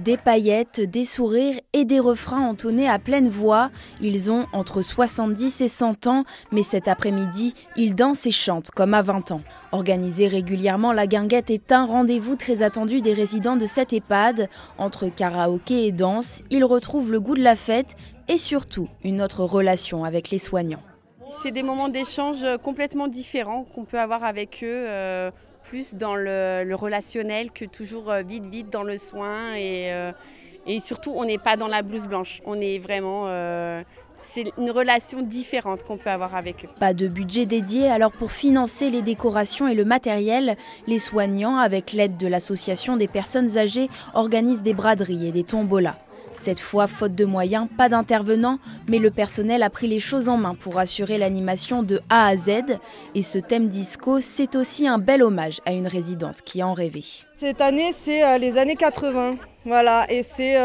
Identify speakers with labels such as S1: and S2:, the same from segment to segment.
S1: Des paillettes, des sourires et des refrains entonnés à pleine voix. Ils ont entre 70 et 100 ans, mais cet après-midi, ils dansent et chantent comme à 20 ans. Organisée régulièrement, la guinguette est un rendez-vous très attendu des résidents de cette EHPAD. Entre karaoké et danse, ils retrouvent le goût de la fête et surtout une autre relation avec les soignants.
S2: C'est des moments d'échange complètement différents qu'on peut avoir avec eux, plus dans le relationnel que toujours vite dans le soin. Et surtout, on n'est pas dans la blouse blanche. On est vraiment... c'est une relation différente qu'on peut avoir avec eux.
S1: Pas de budget dédié, alors pour financer les décorations et le matériel, les soignants, avec l'aide de l'association des personnes âgées, organisent des braderies et des tombolas. Cette fois, faute de moyens, pas d'intervenants, mais le personnel a pris les choses en main pour assurer l'animation de A à Z. Et ce thème disco, c'est aussi un bel hommage à une résidente qui en rêvait.
S3: Cette année, c'est les années 80. Voilà, et c'est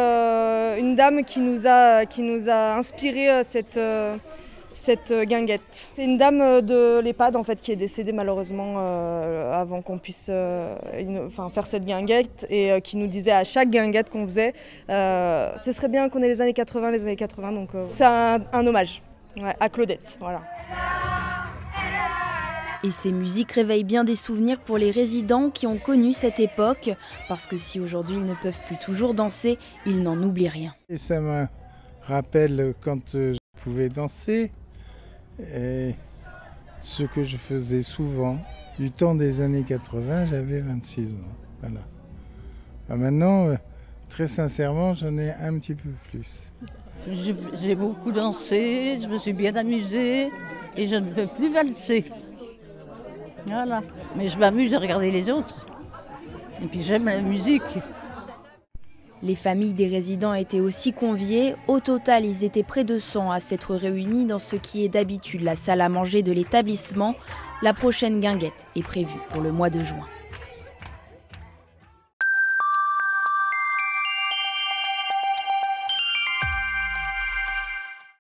S3: une dame qui nous a inspiré cette guinguette. C'est une dame de l'EHPAD en fait, qui est décédée malheureusement avant qu'on puisse faire cette guinguette et qui nous disait à chaque guinguette qu'on faisait ce serait bien qu'on ait les années 80, donc c'est un hommage à Claudette. Voilà.
S1: Et ces musiques réveillent bien des souvenirs pour les résidents qui ont connu cette époque, parce que si aujourd'hui ils ne peuvent plus toujours danser, ils n'en oublient rien.
S4: Et ça me rappelle quand je pouvais danser, et ce que je faisais souvent, du temps des années 80, j'avais 26 ans. Voilà. Maintenant, très sincèrement, j'en ai un petit peu plus.
S5: J'ai beaucoup dansé, je me suis bien amusée et je ne peux plus valser. Voilà. Mais je m'amuse à regarder les autres. Et puis j'aime la musique.
S1: Les familles des résidents étaient aussi conviées. Au total, ils étaient près de 100 à s'être réunis dans ce qui est d'habitude la salle à manger de l'établissement. La prochaine guinguette est prévue pour le mois de juin.